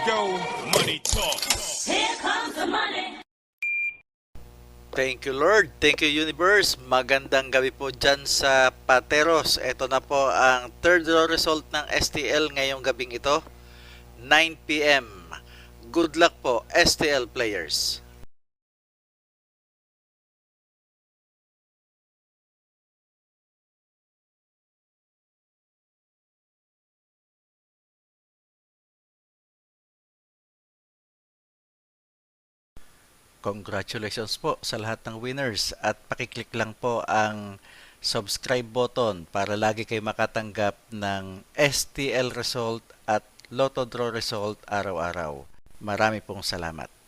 go, money talk. Here comes the money. Thank you Lord, thank you Universe. Magandang gabi po dyan sa Pateros. Ito na po ang third draw result ng STL ngayong gabing ito, 9 PM. Good luck po STL players. Congratulations po sa lahat ng winners at pakiclick lang po ang subscribe button para lagi kayo makatanggap ng STL result at Lotto Draw result araw-araw. Marami pong salamat.